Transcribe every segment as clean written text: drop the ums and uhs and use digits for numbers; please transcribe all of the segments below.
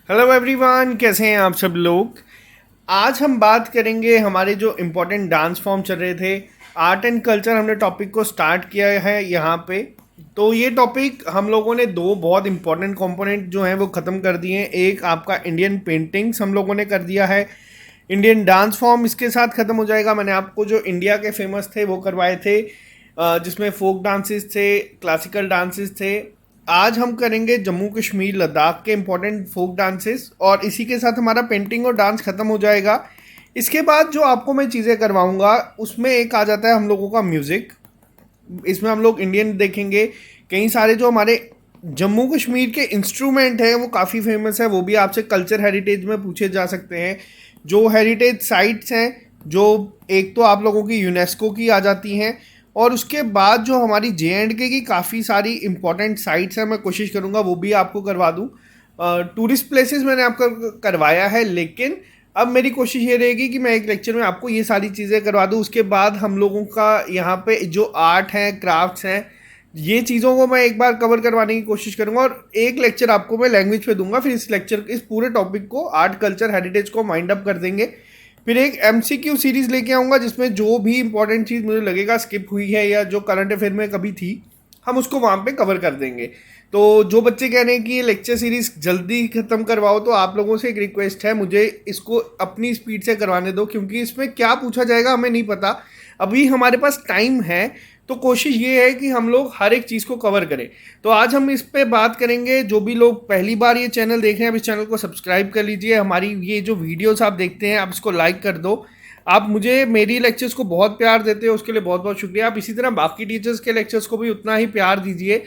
Hello everyone, कैसे हैं आप सब लोग। आज हम बात करेंगे हमारे जो इम्पोर्टेंट डांस फॉर्म चल रहे थे, आर्ट एंड कल्चर। हमने टॉपिक को स्टार्ट किया है यहाँ पे। तो ये टॉपिक हम लोगों ने दो बहुत इंपॉर्टेंट कंपोनेंट जो हैं वो ख़त्म कर दिए हैं। एक आपका इंडियन पेंटिंग्स हम लोगों ने कर दिया है, इंडियन डांस फॉर्म इसके साथ ख़त्म हो जाएगा। मैंने आपको जो इंडिया के फेमस थे वो करवाए थे, जिसमें फोक डांसेस थे, क्लासिकल डांसेस थे। आज हम करेंगे जम्मू कश्मीर लद्दाख के इम्पोर्टेंट फोक डांसेस, और इसी के साथ हमारा पेंटिंग और डांस ख़त्म हो जाएगा। इसके बाद जो आपको मैं चीज़ें करवाऊंगा उसमें एक आ जाता है हम लोगों का म्यूज़िक। इसमें हम लोग इंडियन देखेंगे। कई सारे जो हमारे जम्मू कश्मीर के इंस्ट्रूमेंट हैं वो काफ़ी फेमस है, वो भी आपसे कल्चर हेरिटेज में पूछे जा सकते हैं। जो हेरिटेज साइट्स हैं, जो एक तो आप लोगों की यूनेस्को की आ जाती हैं, और उसके बाद जो हमारी JNK की काफ़ी सारी इंपॉर्टेंट साइट्स हैं, मैं कोशिश करूँगा वो भी आपको करवा दूँ। टूरिस्ट प्लेसेस मैंने आपको करवाया है, लेकिन अब मेरी कोशिश ये रहेगी कि मैं एक लेक्चर में आपको ये सारी चीज़ें करवा दूँ। उसके बाद हम लोगों का यहाँ पे जो आर्ट है, क्राफ्ट्स हैं, ये चीज़ों को मैं एक बार कवर करवाने की कोशिश करूँगा, और एक लेक्चर आपको मैं लैंग्वेज पे दूंगा। फिर इस पूरे टॉपिक को, आर्ट कल्चर हेरिटेज को माइंड अप कर देंगे। फिर एक MCQ सीरीज़ लेके आऊँगा जिसमें जो भी इंपॉर्टेंट चीज़ मुझे लगेगा स्किप हुई है या जो करंट अफेयर में कभी थी, हम उसको वहाँ पे कवर कर देंगे। तो जो बच्चे कह रहे हैं कि ये लेक्चर सीरीज़ जल्दी ख़त्म करवाओ, तो आप लोगों से एक रिक्वेस्ट है, मुझे इसको अपनी स्पीड से करवाने दो, क्योंकि इसमें क्या पूछा जाएगा हमें नहीं पता। अभी हमारे पास टाइम है, तो कोशिश ये है कि हम लोग हर एक चीज़ को कवर करें। तो आज हम इस पे बात करेंगे। जो भी लोग पहली बार ये चैनल देख रहे हैं, आप इस चैनल को सब्सक्राइब कर लीजिए। हमारी ये जो वीडियोस आप देखते हैं, आप इसको लाइक कर दो। आप मुझे मेरी लेक्चर्स को बहुत प्यार देते हो, उसके लिए बहुत बहुत शुक्रिया। आप इसी तरह बाकी टीचर्स के लेक्चर्स को भी उतना ही प्यार दीजिए।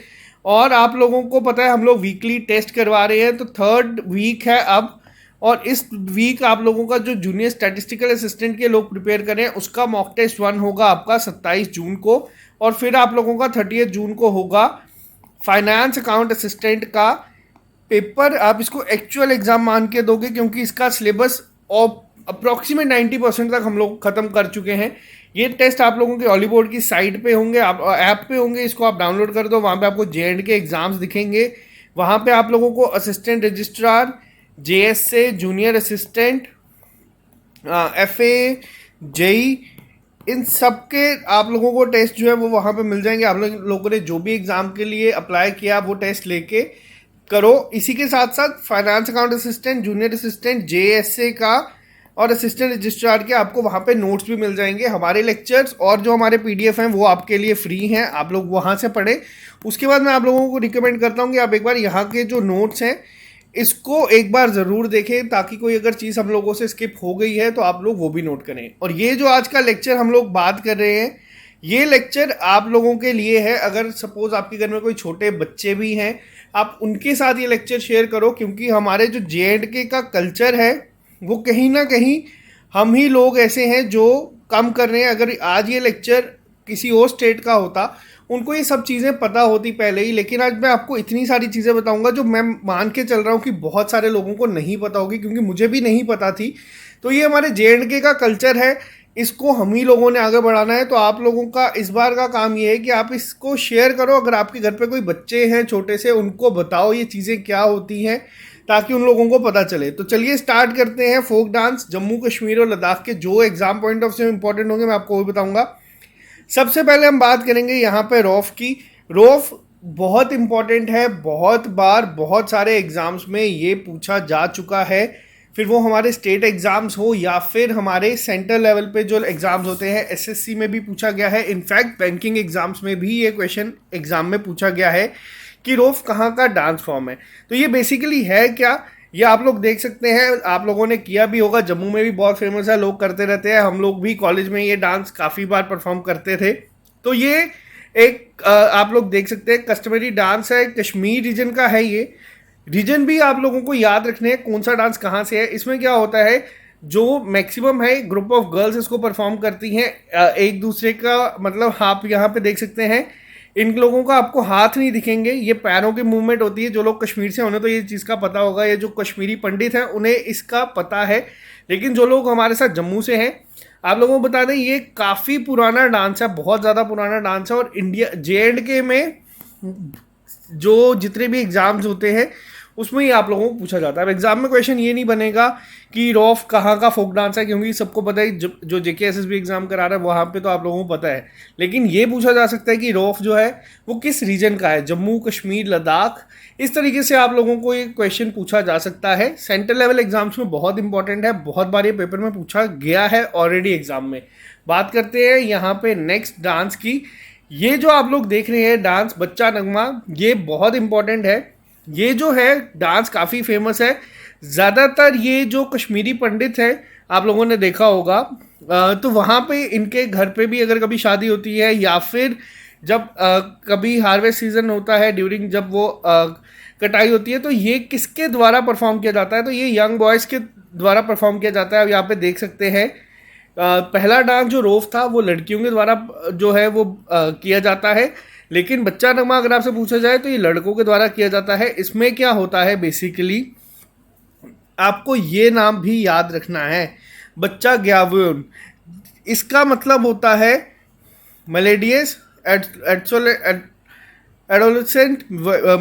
और आप लोगों को पता है हम लोग वीकली टेस्ट करवा रहे हैं, तो 3rd वीक है अब। और इस वीक आप लोगों का जो जूनियर स्टैटिस्टिकल असिस्टेंट के लोग प्रिपेयर करें, उसका मॉक टेस्ट 1 होगा आपका 27 जून को। और फिर आप लोगों का 30 जून को होगा फाइनेंस अकाउंट असिस्टेंट का पेपर। आप इसको एक्चुअल एग्जाम मान के दोगे, क्योंकि इसका सिलेबस अप्रॉक्सीमेट 90% तक हम लोग खत्म कर चुके हैं। ये टेस्ट आप लोगों के ऑली बोर्ड की साइट पे होंगे, आप ऐप पे होंगे, इसको आप डाउनलोड कर दो। वहाँ पे आपको JNK एग्जाम्स दिखेंगे। वहाँ पे आप लोगों को assistant registrar, JSA, junior assistant, FA, JEE, इन सब के आप लोगों को टेस्ट जो है वो वहाँ पे मिल जाएंगे। आप लोगों ने जो भी एग्ज़ाम के लिए अप्लाई किया वो टेस्ट लेके करो। इसी के साथ साथ finance account assistant, junior assistant, JSA का और असिस्टेंट रजिस्ट्रार के आपको वहाँ पे नोट्स भी मिल जाएंगे। हमारे लेक्चर्स और जो हमारे PDF हैं वो आपके लिए फ्री हैं, आप लोग वहाँ से पढ़ें। उसके बाद मैं आप लोगों को रिकमेंड करता हूँ कि आप एक बार यहाँ के जो नोट्स हैं इसको एक बार ज़रूर देखें, ताकि कोई अगर चीज़ हम लोगों से स्किप हो गई है तो आप लोग वो भी नोट करें। और ये जो आज का लेक्चर हम लोग बात कर रहे हैं, ये लेक्चर आप लोगों के लिए है। अगर सपोज आपके घर में कोई छोटे बच्चे भी हैं, आप उनके साथ ये लेक्चर शेयर करो, क्योंकि हमारे जो JNK का कल्चर है वो कहीं ना कहीं हम ही लोग ऐसे हैं जो कम कर रहे हैं। अगर आज ये लेक्चर किसी और स्टेट का होता, उनको ये सब चीज़ें पता होती पहले ही, लेकिन आज मैं आपको इतनी सारी चीज़ें बताऊंगा जो मैं मान के चल रहा हूँ कि बहुत सारे लोगों को नहीं पता होगी, क्योंकि मुझे भी नहीं पता थी। तो ये हमारे JNK का कल्चर है, इसको हम ही लोगों ने आगे बढ़ाना है। तो आप लोगों का इस बार का काम ये है कि आप इसको शेयर करो। अगर आपके घर पे कोई बच्चे हैं छोटे से, उनको बताओ ये चीज़ें क्या होती हैं, ताकि उन लोगों को पता चले। तो चलिए स्टार्ट करते हैं। फोक डांस जम्मू कश्मीर और लद्दाख के जो exam point of view important होंगे मैं आपको वो बताऊंगा। सबसे पहले हम बात करेंगे यहाँ पे रौफ की। रौफ बहुत इंपॉर्टेंट है, बहुत बार बहुत सारे एग्जाम्स में ये पूछा जा चुका है। फिर वो हमारे स्टेट एग्जाम्स हो या फिर हमारे सेंटर लेवल पे जो एग्जाम्स होते हैं, SSC में भी पूछा गया है। इनफैक्ट बैंकिंग एग्जाम्स में भी ये क्वेश्चन एग्जाम में पूछा गया है कि रौफ कहाँ का डांस फॉर्म है। तो ये बेसिकली है क्या, ये आप लोग देख सकते हैं, आप लोगों ने किया भी होगा। जम्मू में भी बहुत फेमस है, लोग करते रहते हैं। हम लोग भी कॉलेज में ये डांस काफ़ी बार परफॉर्म करते थे। तो ये एक आप लोग देख सकते हैं कस्टमरी डांस है, कश्मीर रीजन का है। ये रीजन भी आप लोगों को याद रखने हैं कौन सा डांस कहाँ से है। इसमें क्या होता है, जो मैक्सिमम है ग्रुप ऑफ गर्ल्स इसको परफॉर्म करती हैं एक दूसरे का, मतलब आप यहाँ पे देख सकते हैं इन लोगों का आपको हाथ नहीं दिखेंगे, ये पैरों की मूवमेंट होती है। जो लोग कश्मीर से उन्हें तो ये चीज़ का पता होगा, ये जो कश्मीरी पंडित हैं उन्हें इसका पता है। लेकिन जो लोग हमारे साथ जम्मू से हैं, आप लोगों को बता दें ये काफ़ी पुराना डांस है, बहुत ज़्यादा पुराना डांस है। और इंडिया JNK में जो जितने भी एग्ज़ाम्स होते हैं उसमें ही आप लोगों को पूछा जाता है। अब एग्जाम में क्वेश्चन ये नहीं बनेगा कि रॉफ कहाँ का फोक डांस है, क्योंकि सबको पता है जो JKSSB एग्जाम करा रहा है वहाँ पे तो आप लोगों को पता है। लेकिन ये पूछा जा सकता है कि रॉफ जो है वो किस रीजन का है, जम्मू कश्मीर लद्दाख, इस तरीके से आप लोगों को ये क्वेश्चन पूछा जा सकता है। सेंट्रल लेवल एग्जाम्स में बहुत इंपॉर्टेंट है, बहुत बार ये पेपर में पूछा गया है ऑलरेडी एग्जाम में। बात करते हैं यहाँ पे नेक्स्ट डांस की। ये जो आप लोग देख रहे हैं डांस बच्चा नगमा, ये बहुत इंपॉर्टेंट है। ये जो है डांस काफ़ी फेमस है, ज़्यादातर ये जो कश्मीरी पंडित है आप लोगों ने देखा होगा, तो वहाँ पे इनके घर पे भी अगर कभी शादी होती है या फिर जब कभी हार्वेस्ट सीजन होता है, ड्यूरिंग जब वो कटाई होती है, तो ये किसके द्वारा परफॉर्म किया जाता है, तो ये यंग बॉयज़ के द्वारा परफॉर्म किया जाता है। अब यहाँ पे देख सकते हैं पहला डांस जो रोफ था वो लड़कियों के द्वारा जो है वो किया जाता है, लेकिन बच्चा नगमा अगर आपसे पूछा जाए तो ये लड़कों के द्वारा किया जाता है। इसमें क्या होता है बेसिकली, आपको ये नाम भी याद रखना है, बच्चा ग्यावुन, इसका मतलब होता है मेलेडियस एडोलेसेंट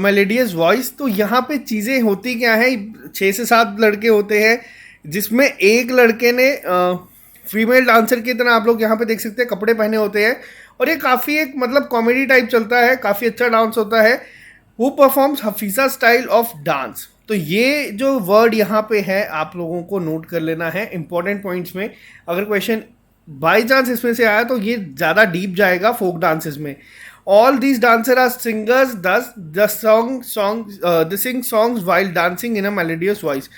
मेलेडियस वॉइस। तो यहाँ पे चीज़ें होती क्या है, 6 से 7 लड़के होते हैं जिसमें एक लड़के ने फीमेल डांसर की तरह आप लोग यहाँ पे देख सकते हैं कपड़े पहने होते हैं, और ये काफ़ी एक मतलब कॉमेडी टाइप चलता है, काफ़ी अच्छा डांस होता है। Who performs Hafiza style of dance. तो ये जो वर्ड यहाँ पे है आप लोगों को नोट कर लेना है इंपॉर्टेंट पॉइंट्स में। अगर क्वेश्चन बाई चांस इसमें से आया तो ये ज़्यादा डीप जाएगा फोक डांसेस में। All these dancer are singers the sing songs while dancing in a melodious voice.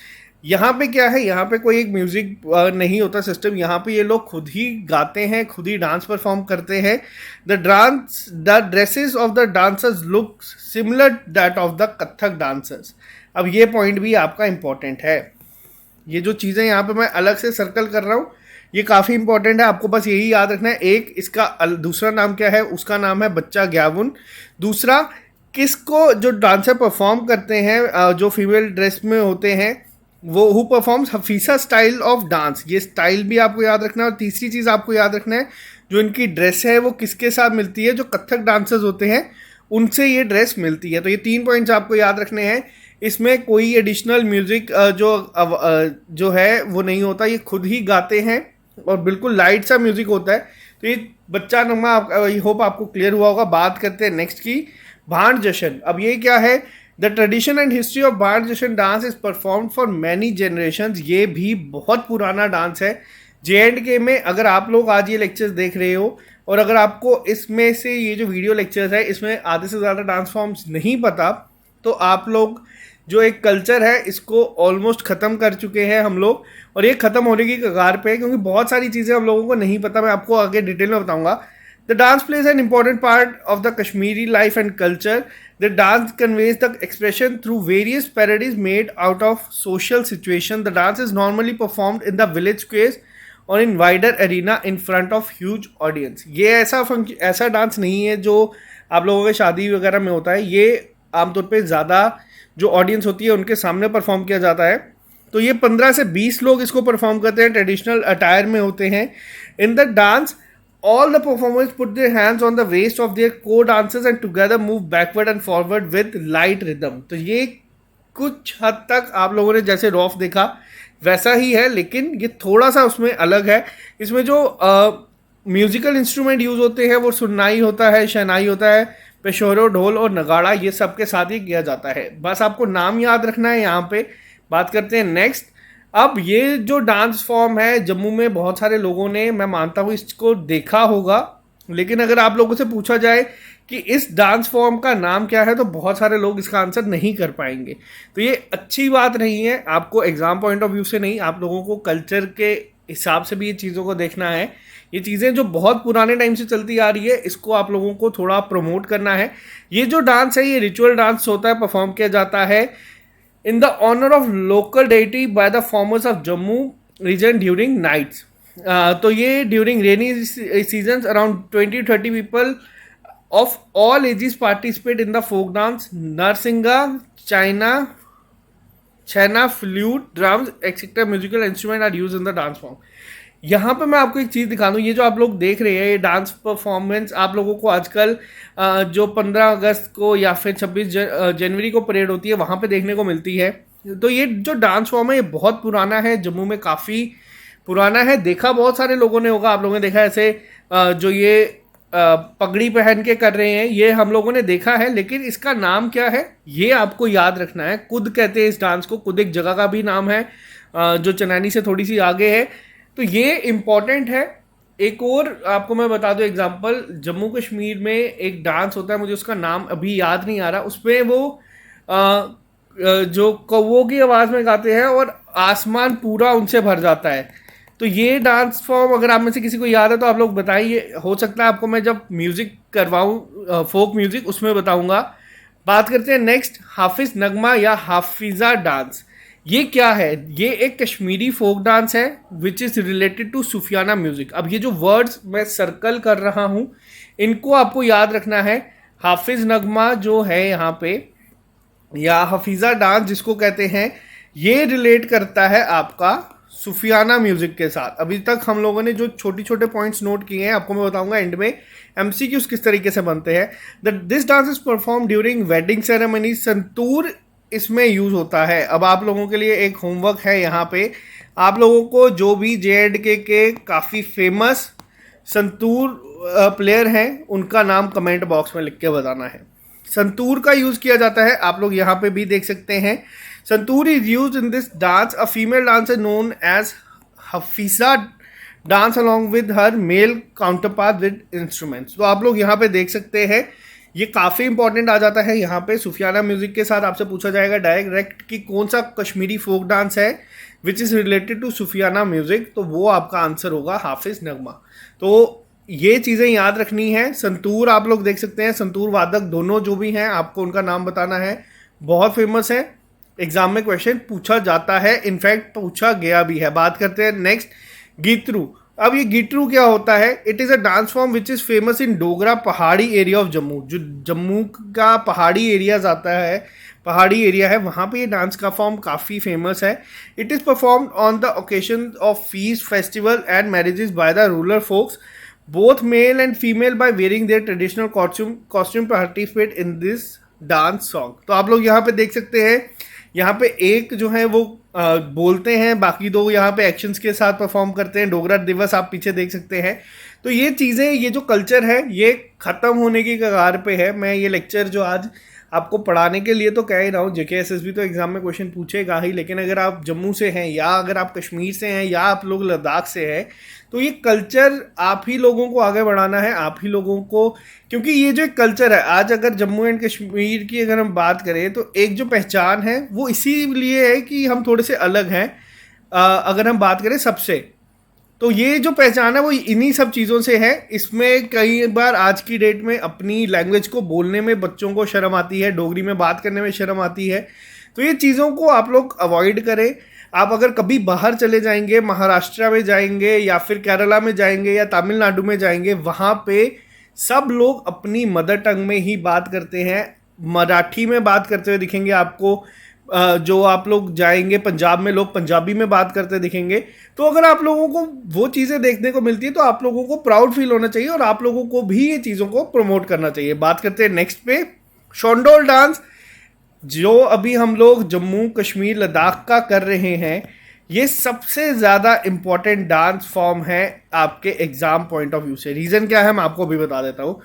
यहाँ पे क्या है, यहाँ पे कोई एक म्यूजिक नहीं होता सिस्टम, यहाँ पे ये लोग खुद ही गाते हैं, खुद ही डांस परफॉर्म करते हैं। The dresses of the dancers look similar that of the Kathak dancers. अब ये पॉइंट भी आपका इंपॉर्टेंट है, ये जो चीज़ें यहाँ पे मैं अलग से सर्कल कर रहा हूँ ये काफ़ी इंपॉर्टेंट है, आपको बस यही याद रखना है। एक इसका दूसरा नाम क्या है, उसका नाम है बच्चा ग्यावुन। दूसरा, किसको जो डांसर परफॉर्म करते हैं जो फीमेल ड्रेस में होते हैं वो who performs Hafiza style of dance, ये स्टाइल भी आपको याद रखना है। और तीसरी चीज़ आपको याद रखना है जो इनकी ड्रेस है वो किसके साथ मिलती है, जो कथक डांसर्स होते हैं उनसे ये ड्रेस मिलती है। तो ये 3 पॉइंट्स आपको याद रखने हैं। इसमें कोई एडिशनल म्यूज़िक जो है वो नहीं होता, ये खुद ही गाते हैं और बिल्कुल लाइट सा म्यूज़िक होता है। तो ये बच्चा नगमा आई होप आपको क्लियर हुआ होगा। बात करते हैं नेक्स्ट की, भांड जश्न। अब ये क्या है, the tradition and history of भांड जश्न dance is perform for many generations. ये भी बहुत पुराना डांस है। JNK में अगर आप लोग आज ये लेक्चर्स देख रहे हो और अगर आपको इसमें से ये जो वीडियो लेक्चर्स है इसमें आधे से ज़्यादा डांस फॉर्म्स नहीं पता, तो आप लोग जो एक कल्चर है इसको ऑलमोस्ट ख़त्म कर चुके हैं हम लोग, और ये ख़त्म होने की कगार पे है, क्योंकि बहुत सारी चीज़ें हम लोगों को नहीं पता। मैं आपको आगे डिटेल में बताऊंगा। The dance plays an important part of the Kashmiri life and culture. The dance conveys the expression through various parodies made out of social situation. The dance is normally performed in the village squares or in wider arena in front of huge audience. ये ऐसा dance नहीं है जो आप लोगों के शादी वगैरह में होता है, ये आमतौर पे ज़्यादा जो ऑडियंस होती है उनके सामने परफॉर्म किया जाता है। तो ये 15 से 20 लोग इसको परफॉर्म करते हैं, ट्रेडिशनल अटायर में होते हैं। In the dance all the performers put their hands on the waist of their co-dancers and together move backward and forward with light rhythm. तो ये कुछ हद तक आप लोगों ने जैसे रॉफ देखा वैसा ही है, लेकिन ये थोड़ा सा उसमें अलग है। इसमें जो म्यूजिकल इंस्ट्रूमेंट यूज़ होते हैं वो सुन्नाई होता है, शहनाई होता है, पेशोरो, ढोल और नगाड़ा, ये सब के साथ ही किया जाता है। बस आपको नाम याद रखना है यहाँ पे। बात करते हैं नेक्स्ट। अब ये जो डांस फॉर्म है जम्मू में बहुत सारे लोगों ने, मैं मानता हूँ, इसको देखा होगा, लेकिन अगर आप लोगों से पूछा जाए कि इस डांस फॉर्म का नाम क्या है तो बहुत सारे लोग इसका आंसर नहीं कर पाएंगे। तो ये अच्छी बात नहीं है, आपको एग्जाम पॉइंट ऑफ व्यू से नहीं, आप लोगों को कल्चर के हिसाब से भी ये चीज़ों को देखना है। ये चीज़ें जो बहुत पुराने टाइम से चलती आ रही है इसको आप लोगों को थोड़ा प्रमोट करना है। ये जो डांस है ये रिचुअल डांस होता है, परफॉर्म किया जाता है in the honour of local deity by the farmers of Jammu region during nights. तो ये during rainy season around 20-30 people of all ages participate in the folk dance. Narsinga, chhaina, flute, drums etcetera musical instrument are use in the dance form. यहाँ पे मैं आपको एक चीज़ दिखा दूँ, ये जो आप लोग देख रहे हैं ये डांस परफॉर्मेंस आप लोगों को आजकल जो 15 अगस्त को या फिर 26 जनवरी को परेड होती है वहाँ पे देखने को मिलती है। तो ये जो डांस फॉर्म है ये बहुत पुराना है, जम्मू में काफ़ी पुराना है। देखा बहुत सारे लोगों ने होगा, आप लोगों ने देखा ऐसे जो ये पगड़ी पहन के कर रहे हैं, ये हम लोगों ने देखा है। लेकिन इसका नाम क्या है ये आपको याद रखना है। कुद कहते हैं इस डांस को, कुद एक जगह का भी नाम है जो चनैनी से थोड़ी सी आगे है। तो ये इम्पॉर्टेंट है। एक और आपको मैं बता दूं एग्जांपल, जम्मू कश्मीर में एक डांस होता है, मुझे उसका नाम अभी याद नहीं आ रहा। उसमें वो जो कौवों की आवाज़ में गाते हैं और आसमान पूरा उनसे भर जाता है। तो ये डांस फॉर्म अगर आप में से किसी को याद है तो आप लोग बताइए। हो सकता है आपको मैं जब म्यूज़िक करवाऊँ फोक म्यूज़िक उसमें बताऊँगा। बात करते हैं नेक्स्ट, हाफिज नगमा या हाफिज़ा डांस। ये क्या है? ये एक कश्मीरी फोक डांस है which is related to Sufiana music. अब ये जो वर्ड्स मैं सर्कल कर रहा हूँ इनको आपको याद रखना है। हाफिज नगमा जो है यहाँ पे या हफीज़ा डांस जिसको कहते हैं, ये रिलेट करता है आपका सूफियाना म्यूजिक के साथ। अभी तक हम लोगों ने जो छोटी छोटे पॉइंट्स नोट किए हैं आपको मैं बताऊंगा एंड में एमसीक्यूज किस तरीके से बनते हैं। This dance is perform during wedding ceremony. Santoor इसमें यूज होता है। अब आप लोगों के लिए एक होमवर्क है यहाँ पे, आप लोगों को जो भी JNK के काफ़ी फेमस संतूर प्लेयर हैं उनका नाम कमेंट बॉक्स में लिख के बताना है। संतूर का यूज किया जाता है, आप लोग यहाँ पे भी देख सकते हैं। Santoor is use in this dance. A female dancer known as Hafiza dance along with her male counterpart with instruments. तो आप लोग यहाँ पे देख सकते हैं, ये काफ़ी इंपॉर्टेंट आ जाता है यहाँ पे। सूफियाना म्यूजिक के साथ आपसे पूछा जाएगा डायरेक्ट कि कौन सा कश्मीरी फोक डांस है which is related to Sufiana music, तो वो आपका आंसर होगा हाफिज नगमा। तो ये चीज़ें याद रखनी है। संतूर आप लोग देख सकते हैं, संतूर वादक दोनों जो भी हैं आपको उनका नाम बताना है। बहुत फेमस है, एग्जाम में क्वेश्चन पूछा जाता है, इनफैक्ट पूछा गया भी है। बात करते हैं नेक्स्ट, गीतरू। अब ये गीतरू क्या होता है? It is a dance form which is famous in Dogra पहाड़ी एरिया ऑफ जम्मू। जो जम्मू का पहाड़ी एरियाज आता है, पहाड़ी एरिया है, वहाँ पे ये डांस का फॉर्म काफ़ी फेमस है। It is perform on the occasion of feast festival and marriages by the rural folks. Both male and female by wearing their traditional costume participate in this dance song। तो आप लोग यहाँ पे देख सकते हैं, यहाँ पे एक जो है वो बोलते हैं, बाकी दो यहाँ पे एक्शंस के साथ परफॉर्म करते हैं। डोगरा दिवस आप पीछे देख सकते हैं। तो ये चीज़ें, ये जो कल्चर है ये ख़त्म होने की कगार पे है। मैं ये लेक्चर जो आज आपको पढ़ाने के लिए तो कह ही रहा हूँ, JK SSB तो एग्जाम में क्वेश्चन पूछेगा ही, लेकिन अगर आप जम्मू से हैं या अगर आप कश्मीर से हैं या आप लोग लद्दाख से हैं तो ये कल्चर आप ही लोगों को आगे बढ़ाना है, आप ही लोगों को। क्योंकि ये जो एक कल्चर है, आज अगर जम्मू एंड कश्मीर की अगर हम बात करें तो एक जो पहचान है वो इसीलिए है कि हम थोड़े से अलग हैं। अगर हम बात करें सबसे, तो ये जो पहचान है वो इन्हीं सब चीज़ों से है। इसमें कई बार आज की डेट में अपनी लैंग्वेज को बोलने में बच्चों को शर्म आती है, डोगरी में बात करने में शर्म आती है। तो ये चीज़ों को आप लोग अवॉइड करें। आप अगर कभी बाहर चले जाएंगे, महाराष्ट्र में जाएंगे या फिर केरला में जाएंगे या तमिलनाडु में जाएंगे, वहाँ पे सब लोग अपनी मदर टंग में ही बात करते हैं। मराठी में बात करते हुए दिखेंगे आपको। जो आप लोग जाएंगे पंजाब में, लोग पंजाबी में बात करते दिखेंगे। तो अगर आप लोगों को वो चीज़ें देखने को मिलती है तो आप लोगों को प्राउड फील होना चाहिए और आप लोगों को भी ये चीज़ों को प्रमोट करना चाहिए। बात करते हैं नेक्स्ट पे, शोंडोल डांस, जो अभी हम लोग जम्मू कश्मीर लद्दाख का कर रहे हैं। ये सबसे ज़्यादा इम्पॉर्टेंट डांस फॉर्म है आपके एग्जाम पॉइंट ऑफ व्यू से। रीज़न क्या है मैं आपको अभी बता देता हूँ।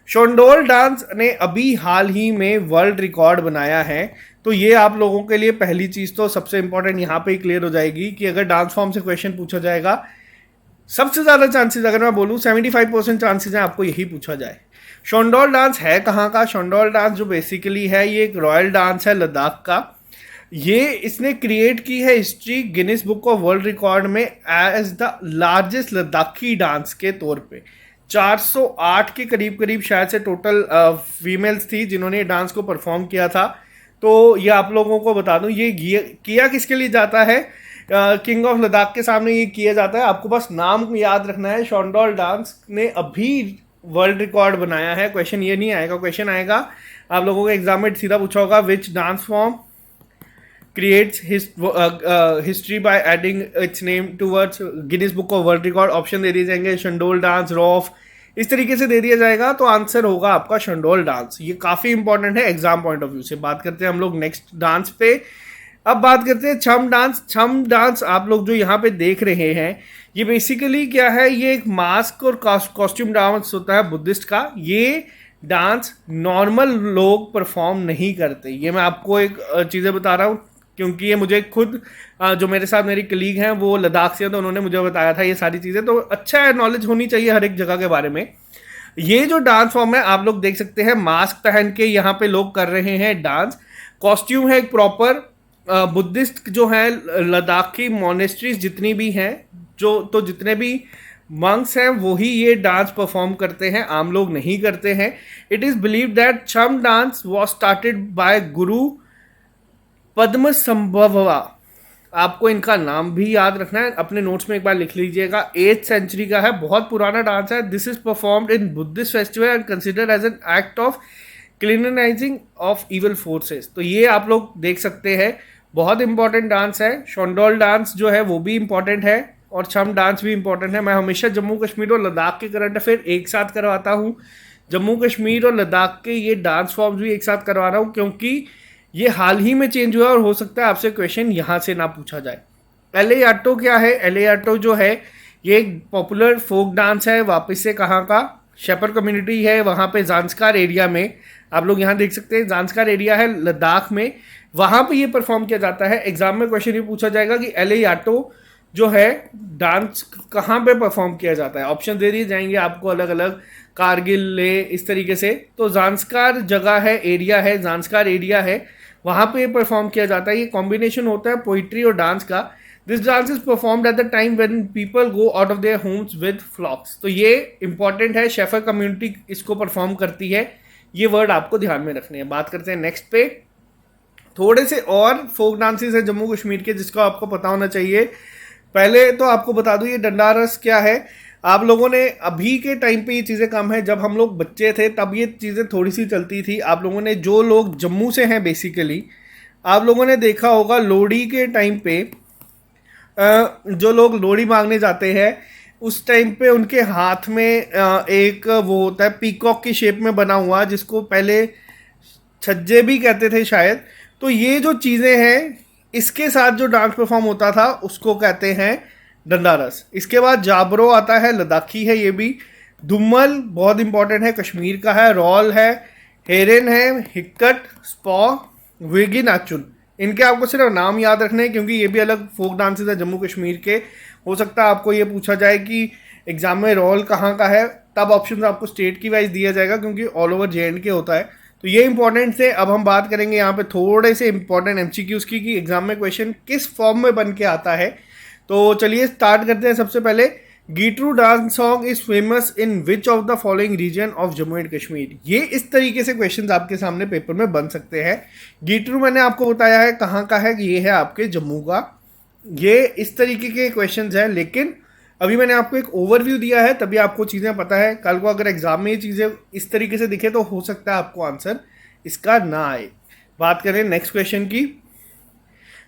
शोंडोल डांस ने अभी हाल ही में वर्ल्ड रिकॉर्ड बनाया है। तो ये आप लोगों के लिए पहली चीज़ तो सबसे इंपॉर्टेंट यहाँ पे ही क्लियर हो जाएगी कि अगर डांस फॉर्म से क्वेश्चन पूछा जाएगा, सबसे ज़्यादा चांसेस अगर मैं बोलूँ 75% चांसेस हैं आपको यही पूछा जाए। शोंडोल डांस है कहाँ का? शोंडोल डांस जो बेसिकली है ये एक रॉयल डांस है लद्दाख का। ये इसने क्रिएट की है history Guinness book of world record में as the largest Ladakhi dance के तौर पे। 408 के करीब करीब शायद से टोटल फीमेल्स थी जिन्होंने डांस को परफॉर्म किया था। तो ये आप लोगों को बता दूं, ये किया किसके लिए जाता है? किंग ऑफ लद्दाख के सामने ये किया जाता है। आपको बस नाम याद रखना है। शोंडोल डांस ने अभी वर्ल्ड रिकॉर्ड बनाया है। क्वेश्चन ये नहीं आएगा, क्वेश्चन आएगा आप लोगों को एग्जाम में सीधा पूछा होगा which dance form creates his history by adding its name towards Guinness Book of World Record. Option दे दिए जाएंगे शंडोल डांस, रॉफ, इस तरीके से दे दिया जाएगा, तो आंसर होगा आपका शंडोल डांस. ये काफ़ी इंपॉर्टेंट है एग्जाम पॉइंट ऑफ व्यू से. बात करते हैं हम लोग नेक्स्ट डांस पे. अब बात करते हैं छम डांस. छम डांस आप लोग जो यहाँ पे देख रहे हैं, ये बेसिकली क्या है, ये एक मास्क और कॉस्ट्यूम डांस होता है बुद्धिस्ट का. ये डांस नॉर्मल लोग परफॉर्म नहीं करते. ये मैं आपको एक चीज़ें बता रहा हूँ क्योंकि ये मुझे खुद जो मेरे साथ मेरी कलीग हैं वो लद्दाख से हैं, तो उन्होंने मुझे बताया था ये सारी चीज़ें. तो अच्छा है, नॉलेज होनी चाहिए हर एक जगह के बारे में. ये जो डांस फॉर्म है आप लोग देख सकते हैं, मास्क पहन के यहाँ पे लोग कर रहे हैं डांस. कॉस्ट्यूम है एक प्रॉपर बुद्धिस्ट जो है लद्दाख की मोनेस्ट्रीज जितनी भी हैं, तो जितने भी मंक्स हैं वही ये डांस परफॉर्म करते हैं, आम लोग नहीं करते हैं. इट इज़ बिलीव दैट छम डांस वॉज स्टार्टेड बाय गुरु पद्म संभवा. आपको इनका नाम भी याद रखना है, अपने नोट्स में एक बार लिख लीजिएगा. 8th सेंचुरी का है, बहुत पुराना डांस है. This is performed in Buddhist festival and considered as an act of cleansing of evil forces. तो ये आप लोग देख सकते हैं, बहुत इंपॉर्टेंट डांस है. शोंडोल डांस जो है वो भी इंपॉर्टेंट है और छम डांस भी इंपॉर्टेंट है. मैं हमेशा जम्मू कश्मीर और लद्दाख के करंट अफेयर एक साथ करवाता हूँ. जम्मू कश्मीर और लद्दाख के ये डांस फॉर्म्स भी एक साथ करवा रहा हूँ क्योंकि ये हाल ही में चेंज हुआ और हो सकता है आपसे क्वेश्चन यहाँ से ना पूछा जाए. एले आटो क्या है? एले आटो जो है ये एक पॉपुलर फोक डांस है. वापस से कहाँ का? शेपर कम्युनिटी है वहाँ पे ज़ांस्कार एरिया में. आप लोग यहाँ देख सकते हैं, ज़ांस्कार एरिया है लद्दाख में, वहाँ पे ये परफॉर्म किया जाता है. एग्जाम में क्वेश्चन ये पूछा जाएगा कि एले आटो जो है डांस कहाँ पे परफॉर्म किया जाता है. ऑप्शन दे दिए जाएंगे आपको अलग अलग, कारगिल, ले, इस तरीके से. तो ज़ांस्कार जगह है, एरिया है, ज़ांस्कार एरिया है, वहाँ पे परफॉर्म किया जाता है. ये कॉम्बिनेशन होता है पोइट्री और डांस का. This dance is performed at the time when people go out of their homes with flocks. तो ये इंपॉर्टेंट है, शेफर कम्युनिटी इसको परफॉर्म करती है. ये वर्ड आपको ध्यान में रखने हैं. बात करते हैं नेक्स्ट पे. थोड़े से और फोक डांसेस हैं जम्मू कश्मीर के जिसको आपको पता होना चाहिए. पहले तो आपको बता दूं ये डंडा रस क्या है. आप लोगों ने अभी के टाइम पे ये चीज़ें कम है, जब हम लोग बच्चे थे तब ये चीज़ें थोड़ी सी चलती थी. आप लोगों ने, जो लोग जम्मू से हैं बेसिकली, आप लोगों ने देखा होगा लोहड़ी के टाइम पे जो लोग लोहड़ी मांगने जाते हैं उस टाइम पे उनके हाथ में एक वो होता है पीकॉक की शेप में बना हुआ, जिसको पहले छज्जे भी कहते थे शायद. तो ये जो चीज़ें हैं इसके साथ जो डांस परफॉर्म होता था उसको कहते हैं डंडा रस. इसके बाद जाबरो आता है, लद्दाखी है ये भी. धुम्मल बहुत इंपॉर्टेंट है, कश्मीर का है. रॉल है, हेरन है, हिक्कट, स्पॉ, वेगी नाचुन. इनके आपको सिर्फ नाम याद रखने हैं क्योंकि ये भी अलग फोक डांसेस है जम्मू कश्मीर के. हो सकता है आपको ये पूछा जाए कि एग्जाम में रॉल कहाँ का है, तब ऑप्शन आपको स्टेट की वाइज दिया जाएगा क्योंकि ऑल ओवर JNK होता है. तो ये इंपॉर्टेंट थे. अब हम बात करेंगे यहाँ पे थोड़े से इंपॉर्टेंट MCQs की कि एग्जाम में क्वेश्चन किस फॉर्म में बन के आता है. तो चलिए स्टार्ट करते हैं. सबसे पहले, Gitru dance song is famous in which of the following region of Jammu and Kashmir. ये इस तरीके से क्वेश्चंस आपके सामने पेपर में बन सकते हैं. गीटरू मैंने आपको बताया है कहाँ का है, ये है आपके जम्मू का. ये इस तरीके के क्वेश्चंस हैं, लेकिन अभी मैंने आपको एक ओवरव्यू दिया है तभी आपको चीज़ें पता है. कल को अगर एग्जाम में ये चीज़ें इस तरीके से दिखे तो हो सकता है आपको आंसर इसका ना आए. बात करें नेक्स्ट क्वेश्चन की.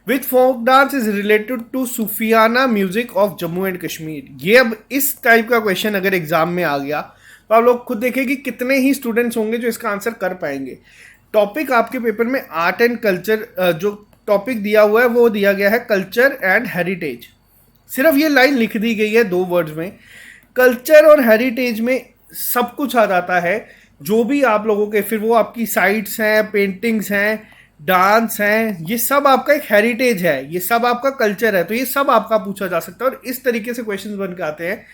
Which folk dance is related to Sufiana music of Jammu and Kashmir. ये अब इस टाइप का क्वेश्चन अगर एग्जाम में आ गया तो आप लोग खुद देखें कि कितने ही स्टूडेंट्स होंगे जो इसका आंसर कर पाएंगे. टॉपिक आपके पेपर में आर्ट एंड कल्चर, जो टॉपिक दिया हुआ है वो दिया गया है कल्चर एंड हेरिटेज. सिर्फ ये लाइन लिख दी गई है 2 वर्ड्स में. कल्चर और हेरिटेज में सब कुछ आ जाता है, जो भी आप लोगों के, फिर वो आपकी साइट्स हैं, पेंटिंग्स हैं, डांस हैं, ये सब आपका एक हेरिटेज है, ये सब आपका कल्चर है. तो ये सब आपका पूछा जा सकता है और इस तरीके से क्वेश्चंस बन के आते हैं.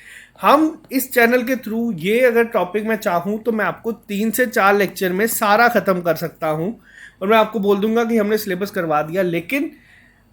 हम इस चैनल के थ्रू ये अगर टॉपिक मैं चाहूँ तो मैं आपको 3 से 4 लेक्चर में सारा ख़त्म कर सकता हूँ और मैं आपको बोल दूंगा कि हमने सिलेबस करवा दिया. लेकिन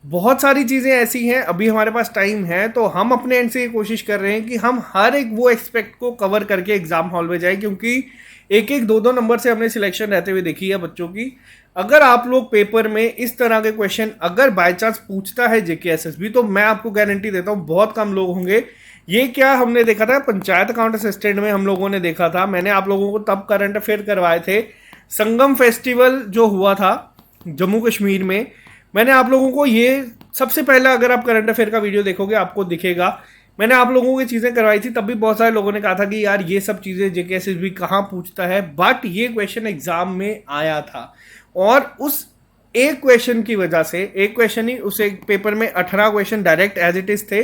बहुत सारी चीज़ें ऐसी हैं, अभी हमारे पास टाइम है, तो हम अपने एंड से ये कोशिश कर रहे हैं कि हम हर एक वो एक्सपेक्ट को कवर करके एग्जाम हॉल में जाए, क्योंकि 1-1, 2-2 नंबर से हमने सिलेक्शन रहते हुए देखी है बच्चों की. अगर आप लोग पेपर में इस तरह के क्वेश्चन अगर बाय चांस पूछता है JKSSB, तो मैं आपको गारंटी देता हूँ बहुत कम लोग होंगे. ये क्या हमने देखा था, पंचायत अकाउंट असिस्टेंट में हम लोगों ने देखा था. मैंने आप लोगों को तब करंट अफेयर करवाए थे. संगम फेस्टिवल जो हुआ था जम्मू कश्मीर में, मैंने आप लोगों को ये सबसे पहला, अगर आप करंट अफेयर का वीडियो देखोगे आपको दिखेगा, मैंने आप लोगों को ये चीज़ें करवाई थी, तब भी बहुत सारे लोगों ने कहा था कि यार ये सब चीज़ें जेके एसएसबी कहाँ पूछता है, बट ये क्वेश्चन एग्जाम में आया था। और उस एक क्वेश्चन की वजह से, एक क्वेश्चन ही, उस एक पेपर में 18 question direct as it is थे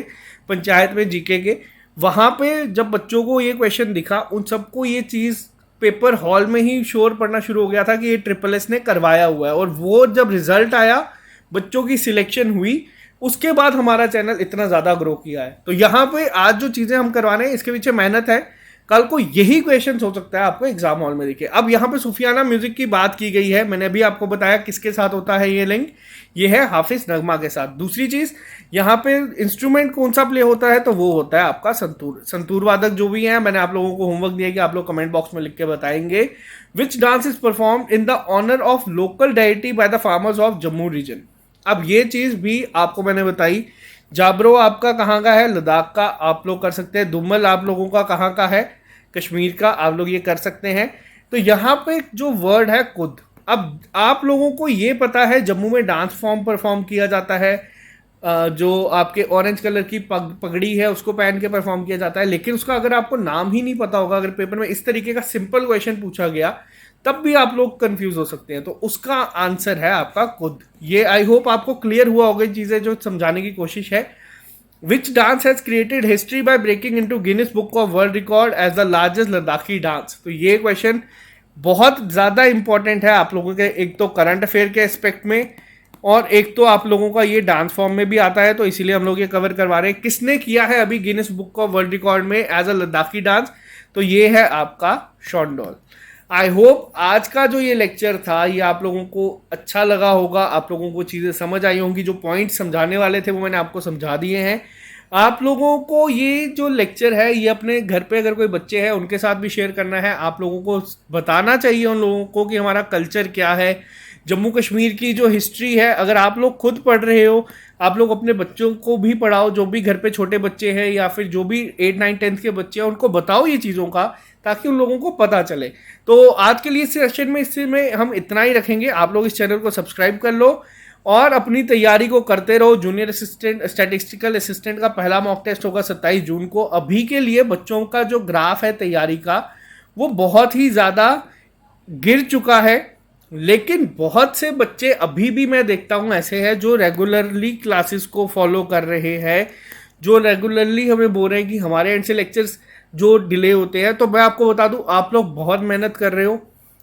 पंचायत में जीके के। वहां पे जब बच्चों को ये क्वेश्चन दिखा, उन सबको ये चीज़ पेपर हॉल में ही शोर पड़ना शुरू हो गया था कि ये ट्रिपल एस ने करवाया हुआ है। और वो जब रिजल्ट आया, बच्चों की सिलेक्शन हुई, उसके बाद हमारा चैनल इतना ज़्यादा ग्रो किया है। तो यहाँ पे आज जो चीज़ें हम करवा रहे हैं इसके पीछे मेहनत है। कल को यही क्वेश्चन हो सकता है आपको एग्जाम हॉल में दिखे। अब यहाँ पे सूफियाना म्यूजिक की बात की गई है, मैंने अभी आपको बताया किसके साथ होता है ये लिंक, ये है हाफिज नगमा के साथ। दूसरी चीज, यहाँ पे इंस्ट्रूमेंट कौन सा प्ले होता है, तो वो होता है आपका संतूर। संतूर वादक जो भी है, मैंने आप लोगों को होमवर्क दिया कि आप लोग कमेंट बॉक्स में लिख के बताएंगे which dance is perform in the honour of local deity by the farmers of Jammu region. अब ये चीज भी आपको मैंने बताई। जाबरो आपका कहाँ का है, लद्दाख का, आप लोग कर सकते हैं। दुम्मल आप लोगों का कहाँ का है, कश्मीर का, आप लोग ये कर सकते हैं। तो यहाँ पे जो वर्ड है कुद, अब आप लोगों को ये पता है जम्मू में डांस फॉर्म परफॉर्म किया जाता है, जो आपके ऑरेंज कलर की पगड़ी है उसको पहन के परफॉर्म किया जाता है, लेकिन उसका अगर आपको नाम ही नहीं पता होगा, अगर पेपर में इस तरीके का सिंपल क्वेश्चन पूछा गया, तब भी आप लोग कंफ्यूज हो सकते हैं। तो उसका आंसर है आपका कुद। ये आई होप आपको क्लियर हुआ होगा चीज़ें जो समझाने की कोशिश है। Which dance has created history by breaking into Guinness Book of World Record as the largest Ladakhi dance? तो ये क्वेश्चन बहुत ज़्यादा इंपॉर्टेंट है आप लोगों के, एक तो करंट अफेयर के एस्पेक्ट में, और एक तो आप लोगों का ये डांस फॉर्म में भी आता है, तो इसीलिए हम लोग ये कवर करवा रहे हैं। किसने किया है अभी Guinness book of world record में एज अ लद्दाखी डांस, तो ये है आपका शॉन्डोल। आई होप आज का जो ये लेक्चर था ये आप लोगों को अच्छा लगा होगा, आप लोगों को चीज़ें समझ आई होंगी। जो पॉइंट समझाने वाले थे वो मैंने आपको समझा दिए हैं। आप लोगों को ये जो लेक्चर है ये अपने घर पे अगर कोई बच्चे हैं उनके साथ भी शेयर करना है। आप लोगों को बताना चाहिए उन लोगों को कि हमारा कल्चर क्या है, जम्मू कश्मीर की जो हिस्ट्री है। अगर आप लोग खुद पढ़ रहे हो, आप लोग अपने बच्चों को भी पढ़ाओ, जो भी घर पे छोटे बच्चे हैं या फिर जो भी 8, 9, 10 के बच्चे हैं उनको बताओ ये चीज़ों का, ताकि उन लोगों को पता चले। तो आज के लिए इस सेशन में इसमें हम इतना ही रखेंगे। आप लोग इस चैनल को सब्सक्राइब कर लो और अपनी तैयारी को करते रहो। जूनियर असिस्टेंट, स्टैटिस्टिकल असिस्टेंट का पहला मॉक टेस्ट होगा 27 जून को। अभी के लिए बच्चों का जो ग्राफ है तैयारी का वो बहुत ही ज़्यादा गिर चुका है, लेकिन बहुत से बच्चे अभी भी मैं देखता हूँ ऐसे हैं जो रेगुलरली क्लासेस को फॉलो कर रहे हैं, जो रेगुलरली हमें बोल रहे हैं कि हमारे एंड से लेक्चर्स जो डिले होते हैं। तो मैं आपको बता दूं, आप लोग बहुत मेहनत कर रहे हो।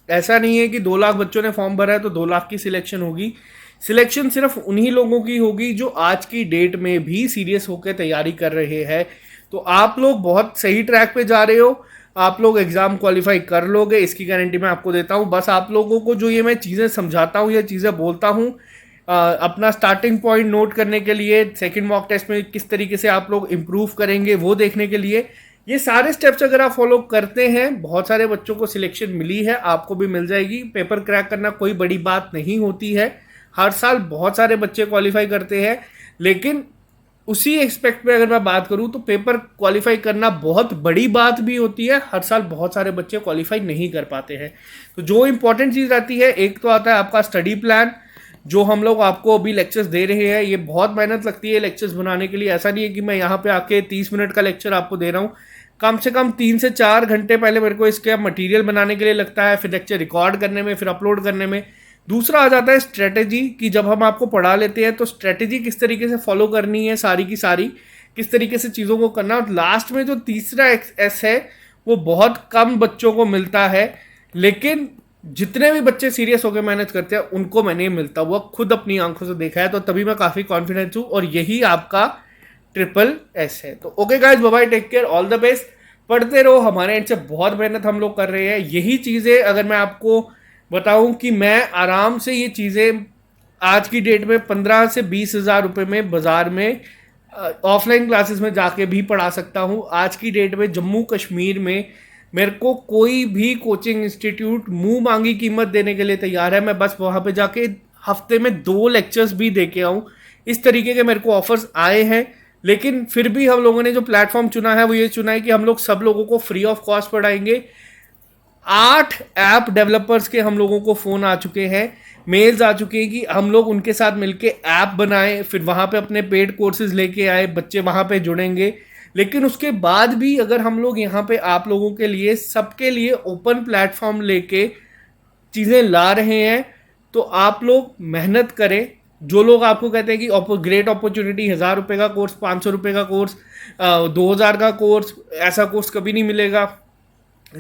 ऐसा नहीं है कि 2 लाख बच्चों ने फॉर्म भरा है तो 2 लाख की सिलेक्शन होगी। सिलेक्शन सिर्फ उन्हीं लोगों की होगी जो आज की डेट में भी सीरियस होकर तैयारी कर रहे हैं। तो आप लोग बहुत सही ट्रैक पे जा रहे हो, आप लोग एग्जाम क्वालिफाई कर लोगे, इसकी गारंटी मैं आपको देता हूँ। बस आप लोगों को जो ये मैं चीज़ें समझाता हूँ या चीज़ें बोलता हूँ, अपना स्टार्टिंग पॉइंट नोट करने के लिए, सेकंड मॉक टेस्ट में किस तरीके से आप लोग इम्प्रूव करेंगे वो देखने के लिए, ये सारे स्टेप्स अगर आप फॉलो करते हैं, बहुत सारे बच्चों को सिलेक्शन मिली है, आपको भी मिल जाएगी। पेपर क्रैक करना कोई बड़ी बात नहीं होती है, हर साल बहुत सारे बच्चे क्वालिफाई करते हैं। लेकिन उसी एक्सपेक्ट में अगर मैं बात करूं तो पेपर क्वालिफाई करना बहुत बड़ी बात भी होती है, हर साल बहुत सारे बच्चे क्वालिफाई नहीं कर पाते हैं। तो जो इंपॉर्टेंट चीज़ रहती है, एक तो आता है आपका स्टडी प्लान, जो हम लोग आपको अभी लेक्चर्स दे रहे हैं। ये बहुत मेहनत लगती है लेक्चर्स बनाने के लिए। ऐसा नहीं है कि मैं यहाँ पे आके 30 मिनट का लेक्चर आपको दे रहा हूँ, कम से कम 3 से 4 घंटे पहले मेरे को इसके मटेरियल बनाने के लिए लगता है, फिर लेक्चर रिकॉर्ड करने में, फिर अपलोड करने में। दूसरा आ जाता है स्ट्रेटेजी, कि जब हम आपको पढ़ा लेते हैं तो स्ट्रेटेजी किस तरीके से फॉलो करनी है, सारी की सारी किस तरीके से चीज़ों को करना। और लास्ट में जो तीसरा एस है वो बहुत कम बच्चों को मिलता है, लेकिन जितने भी बच्चे सीरियस होकर मेहनत करते हैं उनको मैंने मिलता हुआ खुद अपनी आंखों से देखा है। तो तभी मैं काफ़ी कॉन्फिडेंस हूँ, और यही आपका ट्रिपल एस है। तो okay guys, bye bye, take care, all the best. पढ़ते रहो, हमारे एंड से बहुत मेहनत हम लोग कर रहे हैं। यही चीज़ें अगर मैं आपको बताऊं कि मैं आराम से ये चीज़ें आज की डेट में 15 से 20 हज़ार रुपये में बाज़ार में ऑफलाइन क्लासेस में जाके भी पढ़ा सकता हूं। आज की डेट में जम्मू कश्मीर में मेरे को कोई भी कोचिंग इंस्टीट्यूट मुंह मांगी कीमत देने के लिए तैयार है। मैं बस वहाँ पे जाके हफ्ते में 2 लेक्चर्स भी दे के आऊँ, इस तरीके के मेरे को ऑफर्स आए हैं। लेकिन फिर भी हम लोगों ने जो प्लेटफॉर्म चुना है वो ये चुना है कि हम लोग सब लोगों को फ्री ऑफ कॉस्ट पढ़ाएंगे। 8 ऐप डेवलपर्स के हम लोगों को फ़ोन आ चुके हैं, मेल्स आ चुके हैं कि हम लोग उनके साथ मिलके ऐप बनाएं, फिर वहाँ पे अपने पेड कोर्सेज लेके आए, बच्चे वहाँ पे जुड़ेंगे। लेकिन उसके बाद भी अगर हम लोग यहाँ पे आप लोगों के लिए, सबके लिए ओपन प्लेटफॉर्म लेके चीज़ें ला रहे हैं, तो आप लोग मेहनत करें। जो लोग आपको कहते हैं कि ग्रेट अपॉर्चुनिटी, 1,000 रुपये का कोर्स, 500 रुपये का कोर्स, 2,000 का कोर्स, ऐसा कोर्स कभी नहीं मिलेगा,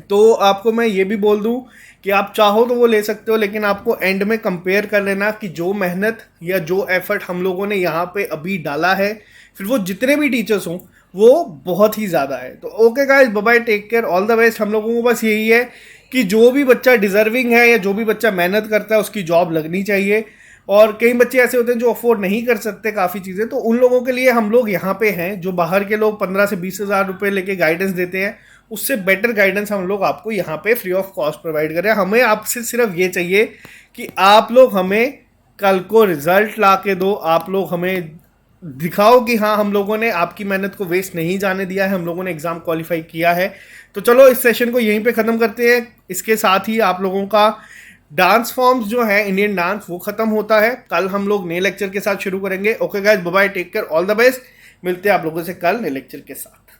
तो आपको मैं ये भी बोल दूं कि आप चाहो तो वो ले सकते हो, लेकिन आपको एंड में कंपेयर कर लेना कि जो मेहनत या जो एफर्ट हम लोगों ने यहाँ पे अभी डाला है, फिर वो जितने भी टीचर्स हों, वो बहुत ही ज़्यादा है। तो okay guys, bye bye, take care, all the best. हम लोगों को बस यही है कि जो भी बच्चा डिजर्विंग है या जो भी बच्चा मेहनत करता है उसकी जॉब लगनी चाहिए। और कई बच्चे ऐसे होते हैं जो अफोर्ड नहीं कर सकते काफ़ी चीज़ें, तो उन लोगों के लिए हम लोग यहाँ पे हैं। जो बाहर के लोग 15 से 20 हज़ार रुपये लेके गाइडेंस देते हैं, उससे बेटर गाइडेंस हम लोग आपको यहाँ पे फ्री ऑफ कॉस्ट प्रोवाइड कर रहे हैं। हमें आपसे सिर्फ ये चाहिए कि आप लोग हमें कल को रिजल्ट ला के दो, आप लोग हमें दिखाओ कि हाँ, हम लोगों ने आपकी मेहनत को वेस्ट नहीं जाने दिया है, हम लोगों ने एग्जाम क्वालिफाई किया है। तो चलो इस सेशन को यहीं पे ख़त्म करते हैं। इसके साथ ही आप लोगों का डांस फॉर्म्स जो है इंडियन डांस, वो ख़त्म होता है। कल हम लोग नए लेक्चर के साथ शुरू करेंगे। Okay guys, bye bye, take care, all the best. मिलते हैं आप लोगों से कल नए लेक्चर के साथ।